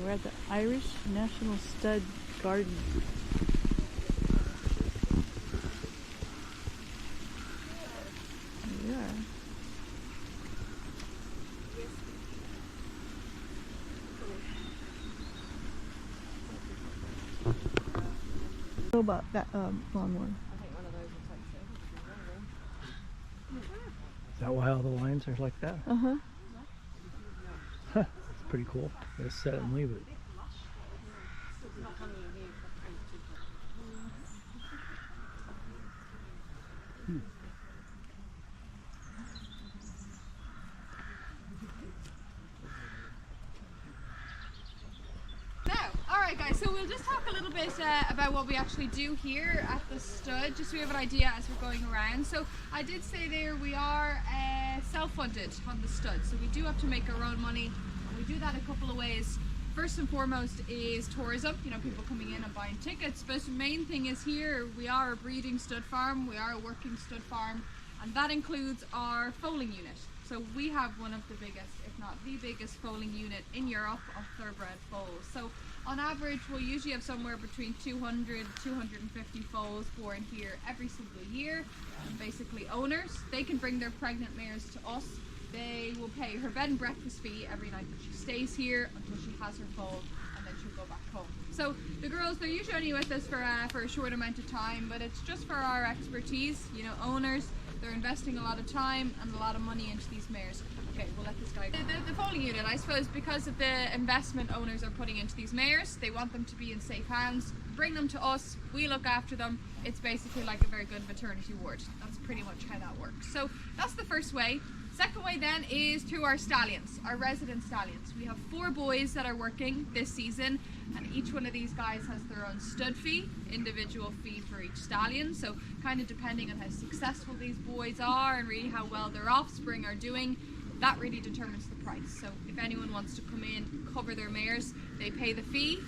We're at the Irish National Stud Garden. Here we are. What about that long one? Is that why all the lines are like that? Uh-huh. Huh, it's pretty cool. Just set it and leave it. Alright guys, so we'll just talk a little bit about what we actually do here at the stud, just so we have an idea as we're going around. So I did say there we are self-funded on the stud, so we do have to make our own money, and we do that a couple of ways. First and foremost is tourism, you know, people coming in and buying tickets, but the main thing is here we are a breeding stud farm, we are a working stud farm, and that includes our foaling unit. So we have one of the biggest, if not the biggest, foaling unit in Europe of thoroughbred foals. So on average, we'll usually have somewhere between 200 and 250 foals born here every single year. And basically owners, they can bring their pregnant mares to us. They will pay her bed and breakfast fee every night that she stays here until she has her foal, and then she'll go back home. So the girls, they're usually only with us for a short amount of time, but it's just for our expertise. You know, owners, they're investing a lot of time and a lot of money into these mares. Okay, we'll let this guy go. The foaling unit, I suppose, because of the investment owners are putting into these mares, they want them to be in safe hands. Bring them to us, we look after them. It's basically like a very good maternity ward. That's pretty much how that works. So that's the first way. Second way then is through our stallions, our resident stallions. We have 4 boys that are working this season, and each one of these guys has their own stud fee, individual fee for each stallion. So kind of depending on how successful these boys are and really how well their offspring are doing, that really determines the price. So if anyone wants to come in, cover their mares, they pay the fee.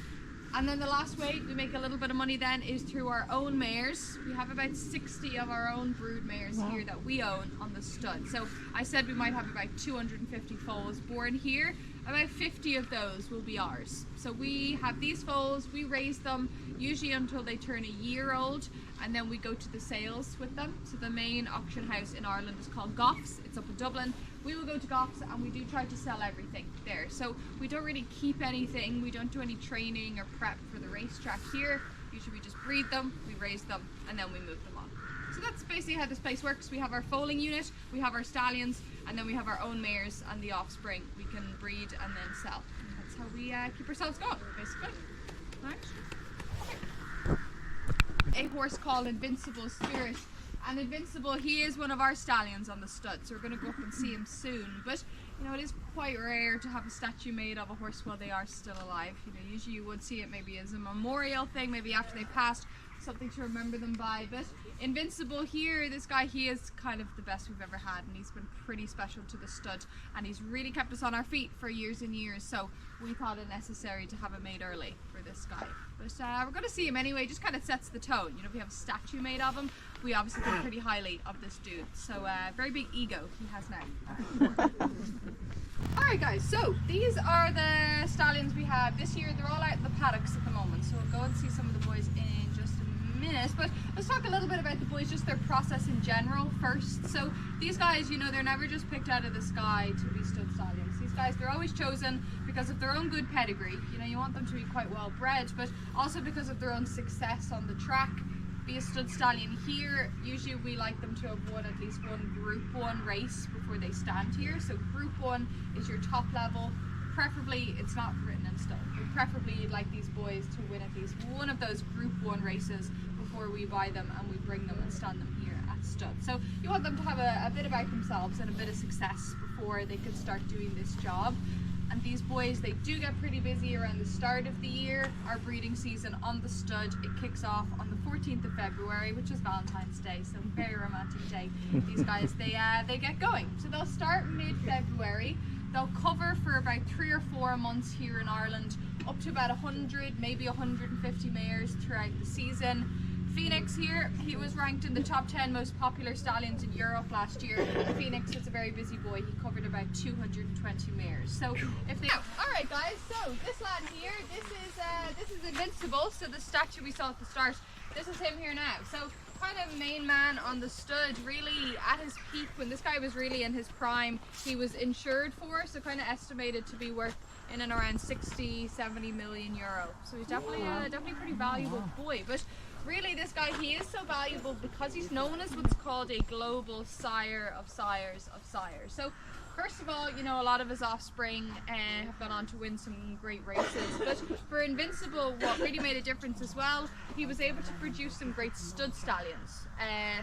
And then the last way we make a little bit of money then is through our own mares. We have about 60 of our own brood mares here that we own on the stud. So I said we might have about 250 foals born here. About 50 of those will be ours. So we have these foals, we raise them usually until they turn a year old, and then we go to the sales with them. So the main auction house in Ireland is called Goffs. It's up in Dublin. We will go to Goffs and we do try to sell everything there. So we don't really keep anything. We don't do any training or prep for the racetrack here. Usually we just breed them, we raise them, and then we move them on. So that's basically how this place works. We have our foaling unit, we have our stallions, and then we have our own mares and the offspring we can breed and then sell. And that's how we keep ourselves going, basically. Right? Okay. A horse called Invincible Spirit. And Invincible, he is one of our stallions on the stud, so we're going to go up and see him soon. But, you know, it is quite rare to have a statue made of a horse while they are still alive. You know, usually you would see it maybe as a memorial thing, maybe after they passed, something to remember them by. But Invincible here, this guy, he is kind of the best we've ever had, and he's been pretty special to the stud, and he's really kept us on our feet for years and years, so we thought it necessary to have it made early for this guy. But we're going to see him anyway. Just kind of sets the tone. You know, if we have a statue made of him, we obviously think pretty highly of this dude. So very big ego he has now. Alright guys, so these are the stallions we have this year. They're all out in the paddocks at the moment, so we'll go and see some of the boys in just a minute. But let's talk a little bit about the boys, just their process in general first. So these guys, you know, they're never just picked out of the sky to be stud stallions. These guys, they're always chosen because of their own good pedigree. You know, you want them to be quite well bred, but also because of their own success on the track. Be a stud stallion here, usually we like them to have won at least one Group 1 race before they stand here. So Group 1 is your top level. Preferably, it's not written in stone, but preferably you'd like these boys to win at least one of those Group 1 races before we buy them and we bring them and stand them here at stud. So you want them to have a bit about themselves and a bit of success before they can start doing this job. And these boys, they do get pretty busy around the start of the year. Our breeding season on the stud, it kicks off on the 14th of February, which is Valentine's Day, so very romantic day. These guys, they get going. So they'll start mid-February. They'll cover for about 3 or 4 months here in Ireland, up to about 100, maybe 150 mares throughout the season. Phoenix here, he was ranked in the top 10 most popular stallions in Europe last year. Phoenix was a very busy boy. He covered about 220 mares. So if they... Alright guys, so this lad here, this is Invincible. So the statue we saw at the start, this is him here now. So kind of main man on the stud, really at his peak when this guy was really in his prime. He was insured for, so kind of estimated to be worth in and around 60-70 million euro. So he's definitely definitely a pretty valuable boy. But really this guy, he is so valuable because he's known as what's called a global sire of sires of sires. So first of all, you know, a lot of his offspring have gone on to win some great races. But for Invincible, what really made a difference as well, he was able to produce some great stud stallions.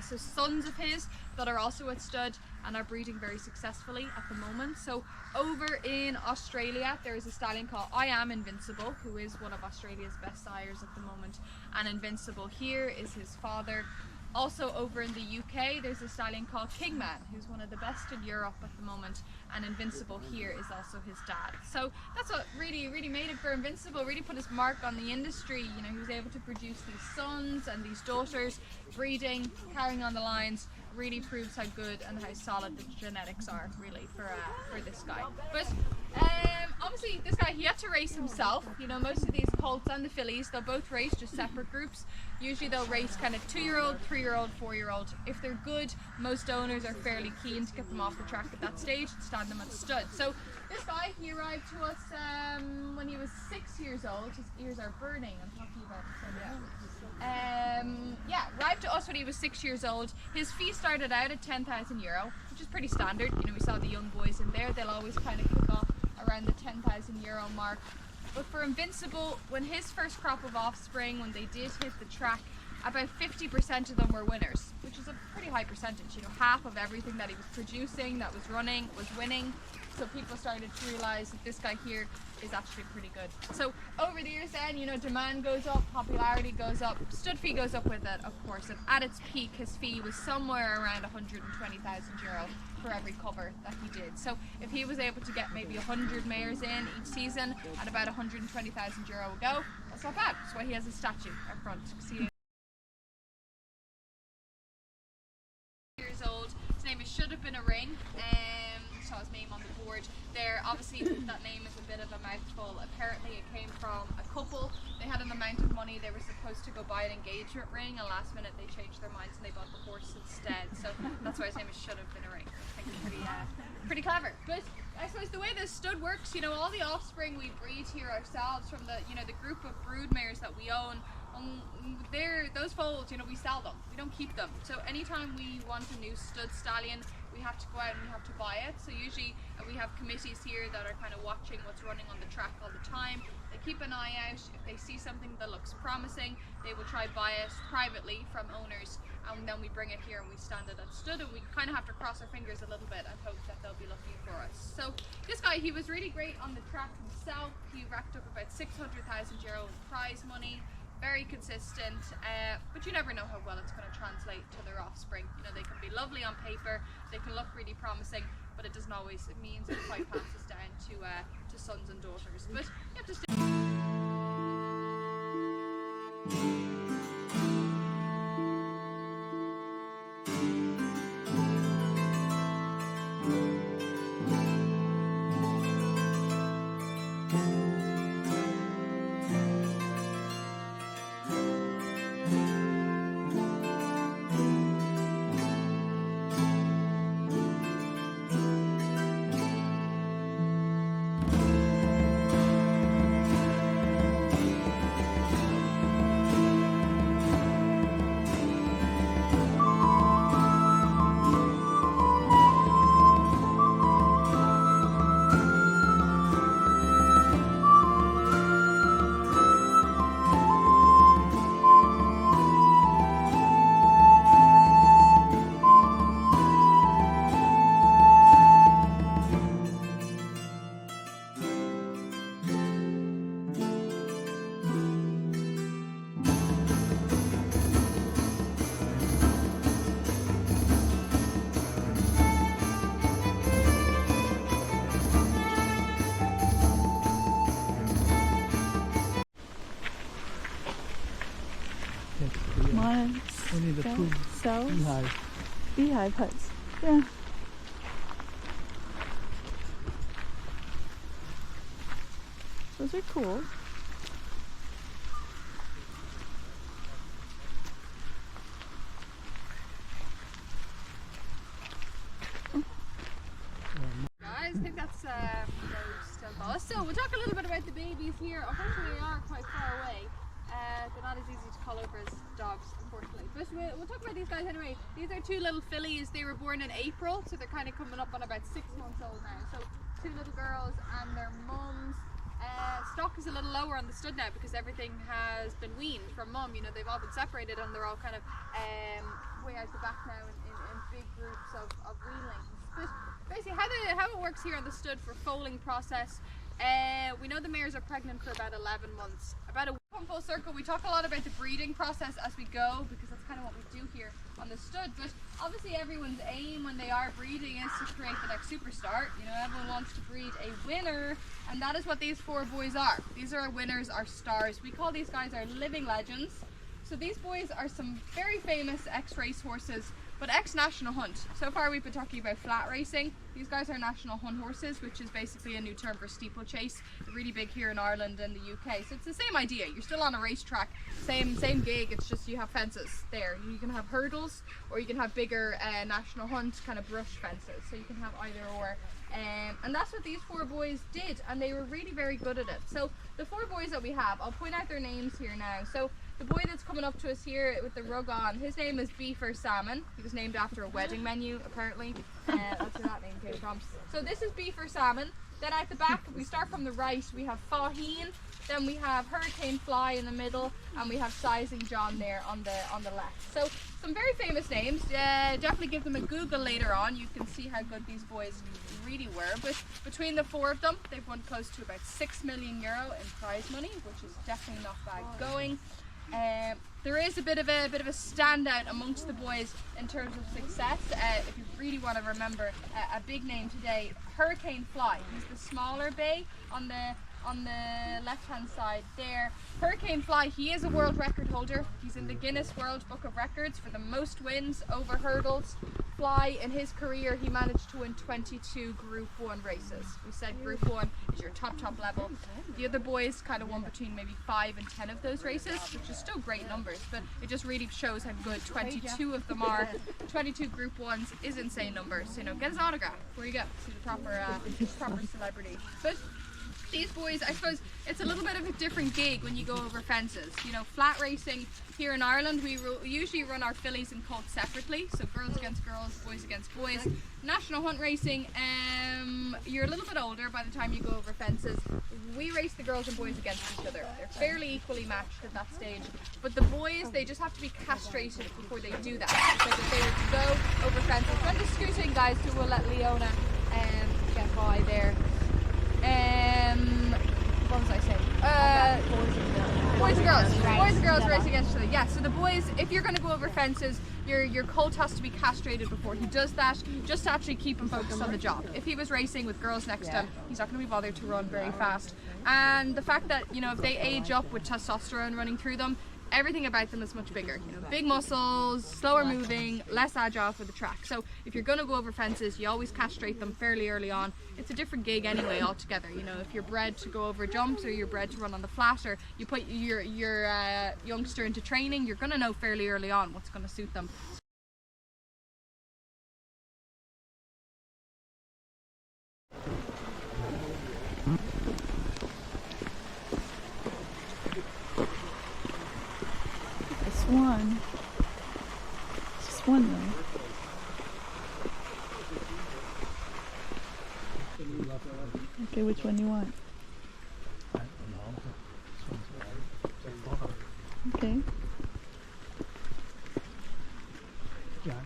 So sons of his that are also at stud and are breeding very successfully at the moment. So over in Australia, there is a stallion called I Am Invincible, who is one of Australia's best sires at the moment. And Invincible here is his father. Also over in the UK, there's a stallion called Kingman, who's one of the best in Europe at the moment, and Invincible here is also his dad. So that's what really made it for Invincible, really put his mark on the industry. You know, he was able to produce these sons and these daughters, breeding, carrying on the lines, really proves how good and how solid the genetics are really for this guy. But obviously this guy, he had to race himself. You know, most of these colts and the fillies, they'll both race just separate groups. Usually they'll race kind of 2-year-old, 3-year-old, 4-year-old. If they're good, most owners are fairly keen to get them off the track at that stage and stand them at stud. So this guy, he arrived to us when he was 6 years old. His ears are burning, I'm talking about arrived to us when he was 6 years old. His fee started out at 10,000 euro, which is pretty standard. You know, we saw the young boys in there, they'll always kind of kick off around the 10,000 euro mark. But for Invincible, when his first crop of offspring, when they did hit the track, about 50% of them were winners, which is a pretty high percentage. You know, half of everything that he was producing, that was running, was winning. So people started to realize that this guy here is actually pretty good. So over the years then, you know, demand goes up, popularity goes up, stud fee goes up with it, of course. And at its peak, his fee was somewhere around 120,000 euro for every cover that he did. So if he was able to get maybe 100 mares in each season at about 120,000 euro a go, that's not bad. That's why he has a statue up front. See, years old. His name is Should Have Been a Ring. Saw his name on the board there. Obviously that name is a bit of a mouthful. Apparently it came from a couple. They had an amount of money, they were supposed to go buy an engagement ring, and last minute they changed their minds and they bought the horse instead. So that's why his name is Should Have Been a Ring. I think it's pretty clever. But I suppose the way the stud works, you know, all the offspring we breed here ourselves from the, you know, the group of brood mares that we own, those foals, you know, we sell them, we don't keep them. So anytime we want a new stud stallion, we have to go out and we have to buy it. So usually we have committees here that are kind of watching what's running on the track all the time. They keep an eye out. If they see something that looks promising, they will try buy it privately from owners, and then we bring it here and we stand it at stud, and we kind of have to cross our fingers a little bit and hope that they'll be looking for us. So this guy, he was really great on the track himself. He racked up about 600,000 euro in prize money. Very consistent, but you never know how well it's going to translate to their offspring. You know, they can be lovely on paper, they can look really promising, but it doesn't always, it means it quite passes down to sons and daughters. But you have to Winnie the Pooh cells? beehive. Beehive huts. Yeah. Those are cool. Guys, I think that's most of us. So we'll talk a little bit about the babies here. Unfortunately, they are quite far away. They're not as easy to call over as dogs, unfortunately. But we'll talk about these guys anyway. These are two little fillies. They were born in April, so they're kind of coming up on about 6 months old now. So two little girls and their mums. Stock is a little lower on the stud now because everything has been weaned from mum. You know, they've all been separated and they're all kind of way out the back now in big groups of weanlings. But basically how it works here on the stud for foaling process, we know the mares are pregnant for about 11 months. About a week full circle, we talk a lot about the breeding process as we go because that's kind of what we do here on the stud. But obviously everyone's aim when they are breeding is to create the next superstar. You know, everyone wants to breed a winner, and that is what these 4 boys are. These are our winners, our stars. We call these guys our living legends. So these boys are some very famous ex-race horses, but ex-national hunt. So far we've been talking about flat racing. These guys are national hunt horses, which is basically a new term for steeplechase. They're really big here in Ireland and the UK. So it's the same idea. You're still on a racetrack, same gig. It's just you have fences there. You can have hurdles, or you can have bigger national hunt kind of brush fences. So you can have either or. And that's what these 4 boys did, and they were really very good at it. So the 4 boys that we have, I'll point out their names here now. So the boy that's coming up to us here with the rug on, his name is Beefer Salmon. He was named after a wedding menu, apparently. That's where that name came from. So this is Beefer Salmon. Then at the back, we start from the right, we have Faheen. Then we have Hurricane Fly in the middle, and we have Sizing John there on the left. So some very famous names. Definitely give them a Google later on. You can see how good these boys really were. But between the 4 of them, they've won close to about €6 million in prize money, which is definitely not bad going. There is a bit of a standout amongst the boys in terms of success. If you really want to remember a big name today, Hurricane Fly. He's the smaller bay on the left hand side there. Hurricane Fly, he is a world record holder. He's in the Guinness World Book of Records for the most wins over hurdles. Fly, in his career, he managed to win 22 Group 1 races. We said Group 1 is your top level. The other boys kind of won between maybe 5 and 10 of those races, which is still great numbers, but it just really shows how good 22 of them are. 22 Group 1s is insane numbers. You know, get his autograph before you go. See the proper celebrity. But these boys, I suppose it's a little bit of a different gig when you go over fences. You know, flat racing here in Ireland, we usually run our fillies and colts separately, so girls against girls, boys against boys. National hunt racing, you're a little bit older by the time you go over fences. We race the girls and boys against each other. They're fairly equally matched at that stage, but the boys, they just have to be castrated before they do that. Because if they were to go over fences, I'm just scooting guys who will let Leona get by there. What was I saying? Boys and girls race against each other. Yeah, so the boys, if you're going to go over fences, your colt has to be castrated before he does that, just to actually keep him focused on the job. If he was racing with girls next to him, he's not going to be bothered to run very fast. And the fact that, you know, if they age up with testosterone running through them, everything about them is much bigger. You know, big muscles, slower moving, less agile for the track. So if you're going to go over fences, you always castrate them fairly early on. It's a different gig anyway altogether. You know, if you're bred to go over jumps, or you're bred to run on the flat, or you put your youngster into training, you're going to know fairly early on what's going to suit them. One. Just one though. Okay, which one do you want? I don't know. This one's right. Okay. Yeah,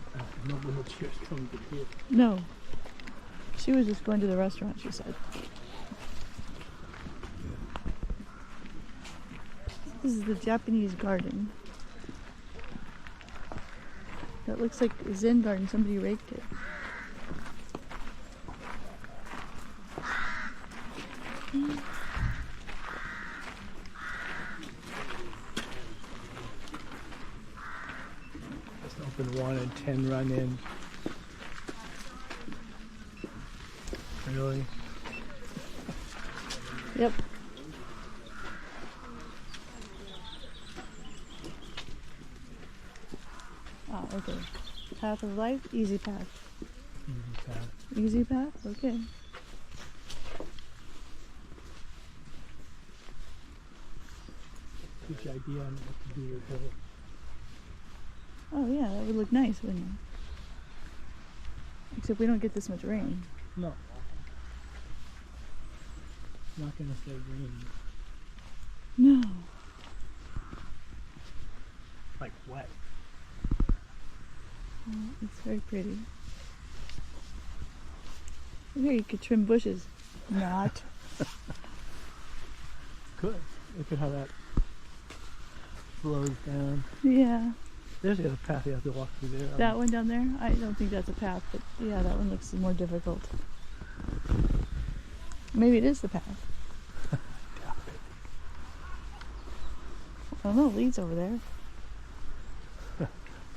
no wheelchair's coming to here. No. She was just going to the restaurant, she said. This is the Japanese garden. That looks like a Zen garden. Somebody raked it. open one and 10 run in. Really? Yep. Ah, okay. Path of life, easy path. Easy path. Easy path? Okay. Gives you idea on what to do your hill. Oh yeah, that would look nice, wouldn't it? Except we don't get this much rain. No. Not gonna stay green. No. Like wet. Oh, it's very pretty. Here you could trim bushes. Not. Could. Look at how that flows down. Yeah. There's the other path you have to walk through there. That one down there? I don't think that's a path, but yeah, that one looks more difficult. Maybe it is the path. I don't know, it leads over there.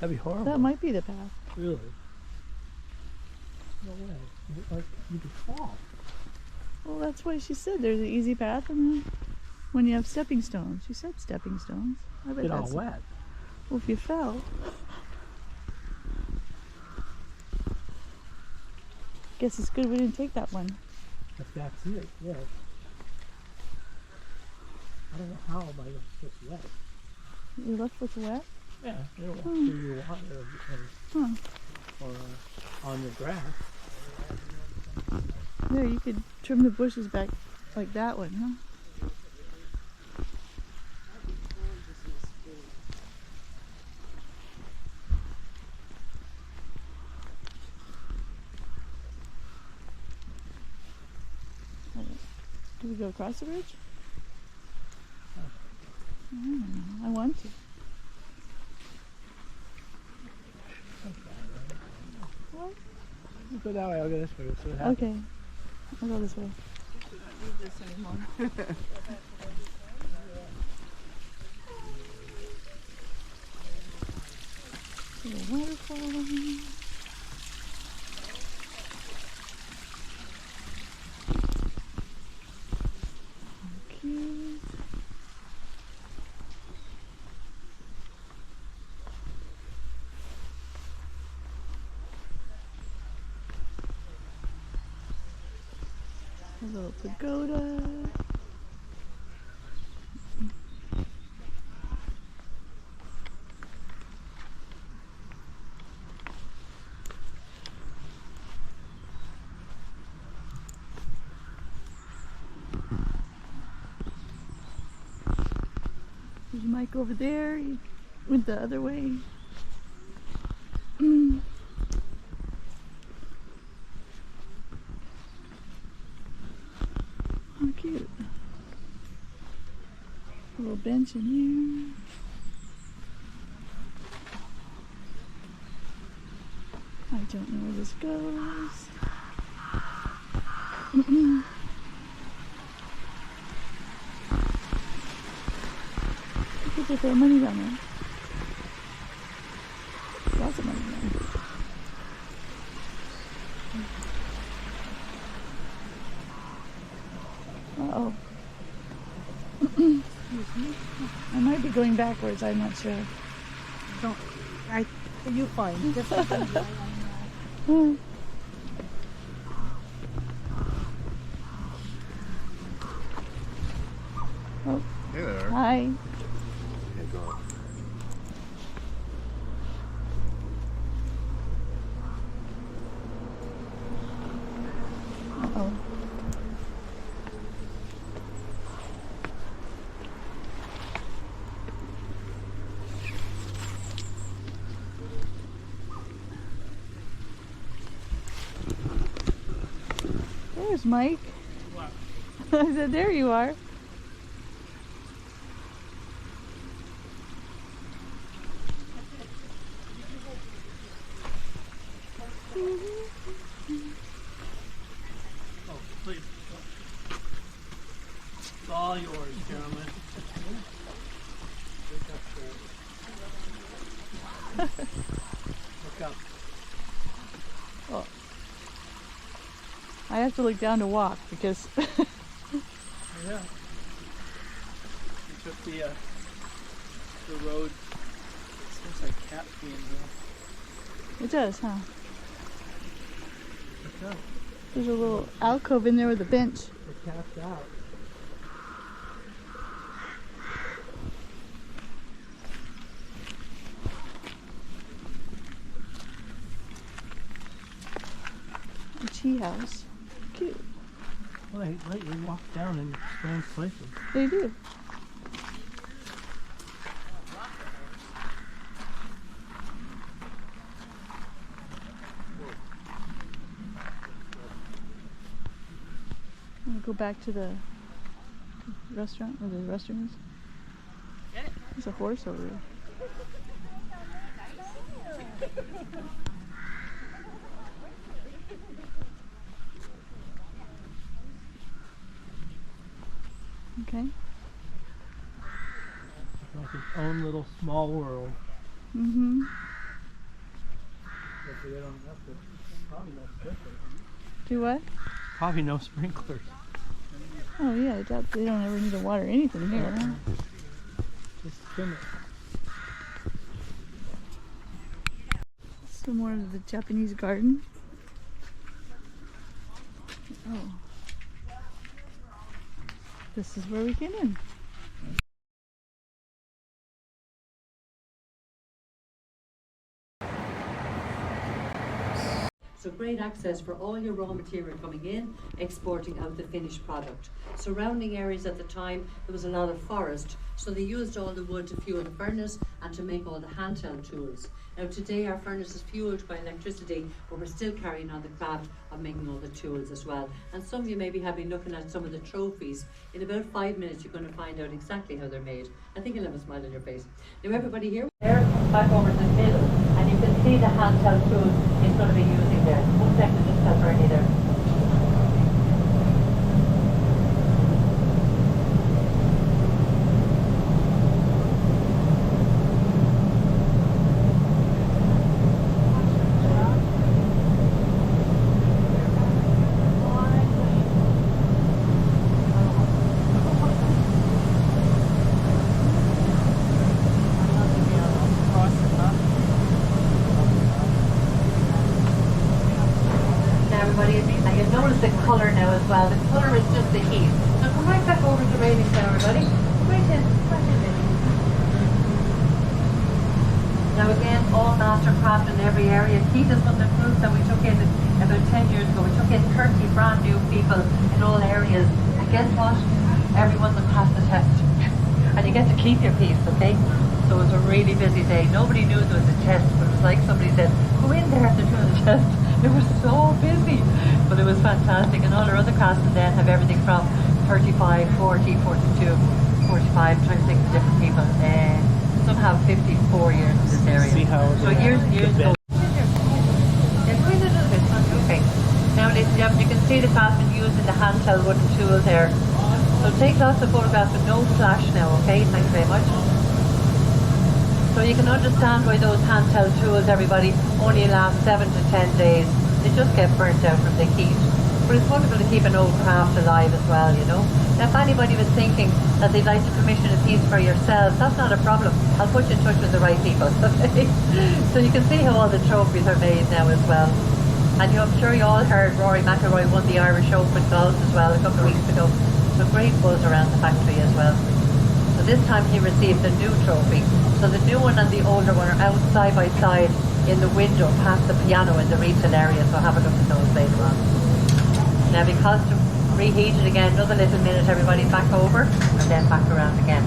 That'd be horrible. That might be the path. Really? No way. Like you could fall. Well, that's why she said there's an easy path, and then when you have stepping stones. She said stepping stones. I bet Get all that's wet. Well, if you fell. Guess it's good we didn't take that one. If that's it, yes. I don't know how my left foot's wet. Your left foot's wet? Yeah, it'll walk through your water or on the grass. Yeah, you could trim the bushes back like that one, huh? Do we go across the bridge? I want to. What? You go that way, I'll go this way. So what happens. Okay, I'll go this way. The waterfall. Cute. A little pagoda. There's Mike over there. He went the other way. How cute. A little bench in here. I don't know where this goes. People throw money down there. Lots of money down there. Uh-oh. I might be going backwards, I'm not sure. Don't. You find different things. Oh, Hey there. hi. Hey, go on. Uh-oh. There's Mike. I said, there you are. Oh, please. It's all yours, gentlemen. have to look down to walk because Yeah. We took the road. It seems like cat peeing here. it does, huh? Look out. There's a little alcove in there with a bench. The cat's out. A tea house. Cute. Well, they let you walk down in strange places. They do. I'm gonna go back to the restaurant where the restaurant is. There's a horse over there. Okay. Like its own little small world. Mm-hmm. But they don't have to. Probably no sprinklers. Do what? Probably no sprinklers. Oh yeah, I doubt they don't ever need to water anything here. Huh? Just skim it. Some more of the Japanese garden. Oh. This is where we came in. So great access for all your raw material coming in, exporting out the finished product. Surrounding areas at the time, there was a lot of forest, so they used all the wood to fuel the furnace and to make all the handheld tools. Now today our furnace is fueled by electricity, but we're still carrying on the craft of making all the tools as well. And some of you maybe have been looking at some of the trophies. In about 5 minutes you're going to find out exactly how they're made. I think you'll have a smile on your face. Now everybody here, there, back over to the middle, and you can see the handheld tools it's going to be using there. One second, just tell Bernie there. Notice the colour now as well. The colour is just the heat. So come right back over to the railings now, everybody. Right in, right in. Now again, all mastercraft in every area. Heat is one of the groups that we took in about 10 years ago. We took in 30 brand new people in all areas. And guess what? Everyone will pass the test. And you get to keep your piece, okay? So it was a really busy day. Nobody knew there was a test, but it was like somebody said, go in there, they're doing the test. It was so busy, but it was fantastic. And all our other classes then have everything from 35, 40, 42, 45, trying to think of different people. Some have 54 years in this area. See how so years and years ago. Okay. Now ladies and gentlemen, you can see the craftsmen using the handheld wooden tool there. So take lots of photographs with no flash now, okay? Thanks very much. So you can understand why those handheld tools, everybody, only last 7 to 10 days. They just get burnt out from the heat. But it's wonderful to keep an old craft alive as well, you know. Now if anybody was thinking that they'd like to commission a piece for yourselves, that's not a problem. I'll put you in touch with the right people, okay? So you can see how all the trophies are made now as well. And I'm sure you all heard Rory McIlroy won the Irish Open golf as well a couple of weeks ago. So great buzz around the factory as well. So this time he received a new trophy. So the new one and the older one are out side by side in the window past the piano in the retail area. So have a look at those later on. Now because to reheat it again, another little minute, everybody back over and then back around again.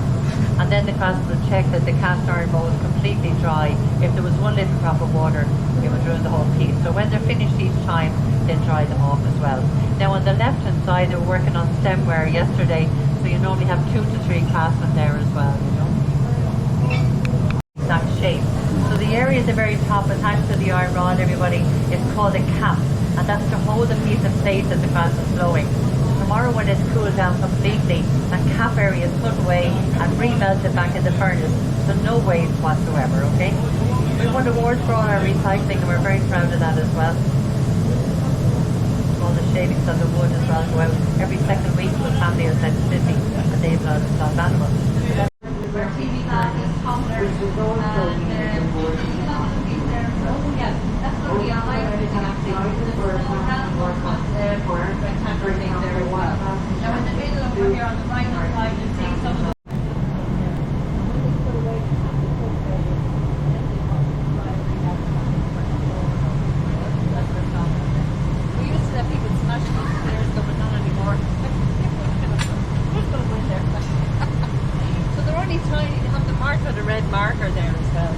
And then the craftsman will check that the cast iron bowl is completely dry. If there was one little drop of water, it would ruin the whole piece. So when they're finished each time, they dry them off as well. Now on the left hand side, they were working on stemware yesterday, so you normally have 2 to 3 craftsmen there as well, you know. Exact shape. So the area at the very top attached to the iron rod, everybody, is called a cap, and that's to hold the piece in place as the glass is flowing. Tomorrow when it's cooled down completely, that cap area is put away and remelted back in the furnace, so no waste whatsoever, okay? We won awards for all our recycling and we're very proud of that as well. All known as Sheri Stud and Waterford as well, go out every second week with family of 10 to 50, and they've got animals. Where TV glasses, tumblers, and yeah, that's going to be a higher building actually. There's a small rectangular thing there as well. Now in the middle over here on the right hand side, you'll see some of the tiny, they have the marker, the red marker there as well.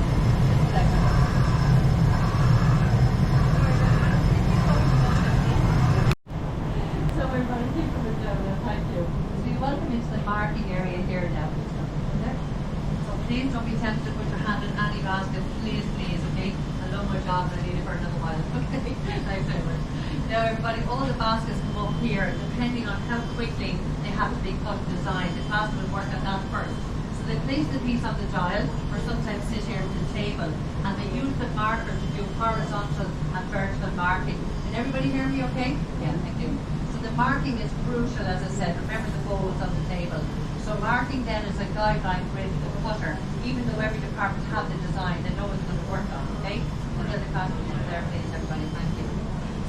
So we're going to keep them down now, thank you. So you welcome into the marking area here now. So please don't be tempted to put your hand in any basket, please, okay? I love my job and I need it for another while, okay? Thanks very much. Now everybody, all the baskets come up here, depending on how quickly they have to be cut and designed. The class will work on that first. They place the piece on the dial, or sometimes sit here at the table, and they use the marker to do horizontal and vertical marking. Can everybody hear me okay? Yeah, thank you. So the marking is crucial, as I said. Remember the goals on the table. So marking then is a guideline for the cutter, even though every department have the design, they know it's going to work on, okay? Put the class there, please, everybody, thank you.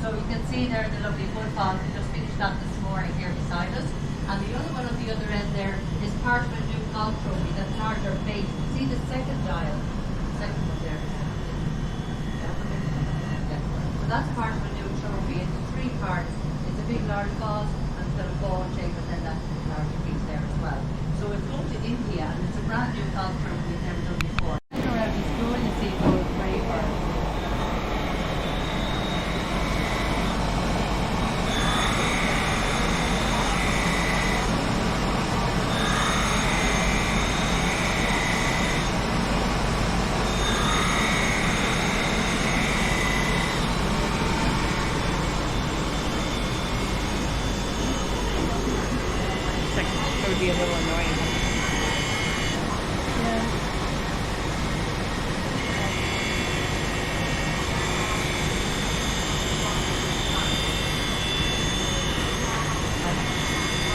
So you can see there the lovely football, we just finished that this morning here beside us. And the other one on the other end there is part of a new golf trophy that's larger base. See the second dial? Second one there. Yeah. So that's part of a new trophy. It's 3 parts. It's a big large ball and it's got a ball shape and then that larger piece there as well. So it's going to India and it's a brand new golf trophy we've never done before. You're out of school and you see those brave birds. Be a little annoying.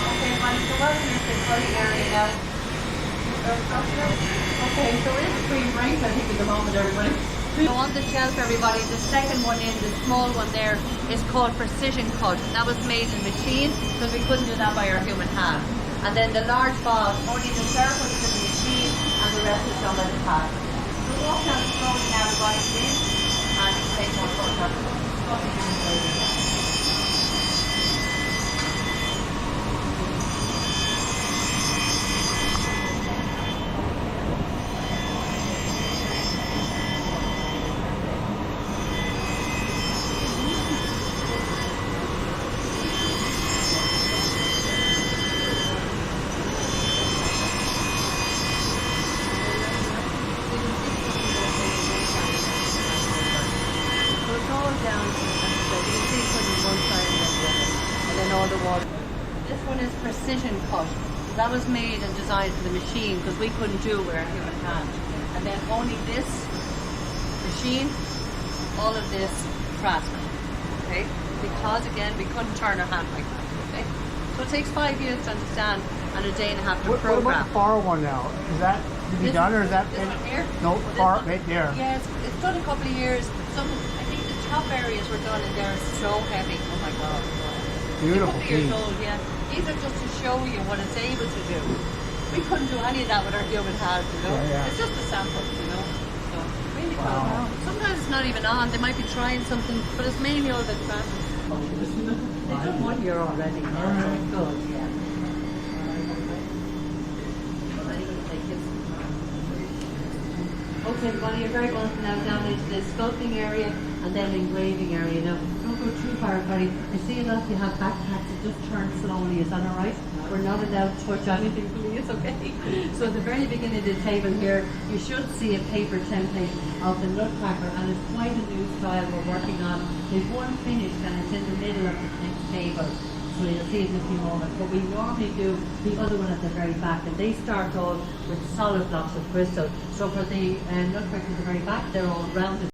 Okay, buddy, so welcome to the study area now. Okay, so it is a free break, I think, at the moment, everybody. So on the shelf, everybody, the second one in, the small one there, is called precision cut. That was made in machine because we couldn't do that by our human hand. And then the large ball, only the circle is in the machine and the rest is done by the pad. So walk down slowly now, everybody, please, and take more photographs. All the water. This one is precision cut. That was made and designed for the machine because we couldn't do it with our human hand. And then only this machine, all of this craft. Okay? Because again we couldn't turn our hand like that. Okay? So it takes 5 years to understand and a day and a half to program. What about the far one now? Is that to be done or is that this one here? No, far right there. Yeah, it's done a couple of years. I think the top areas were done and they're so heavy. Oh my god. Beautiful piece. Years old, yeah. These are just to show you what it's able to do. We couldn't do any of that with our human hands, you know. Yeah. It's just a sample, you know. So really Wow. cool. Sometimes it's not even on. They might be trying something, but it's mainly all the craft. They've done 1 year already. All right. Good, yeah. Okay, everybody, you're very welcome now down into the sculpting area and then engraving area. Now, don't go too far, everybody. I see a lot of you have backpacks that just turn slowly. Is that all right? We're not allowed to touch anything, please, okay? So at the very beginning of the table here, you should see a paper template of the nutcracker, and it's quite a new style we're working on. There's one finished and it's in the middle of the next table. So you'll see it in a few moments. But we normally do the other one at the very back, and they start off with solid blocks of crystal. So for the nutcracker at the very back, they're all rounded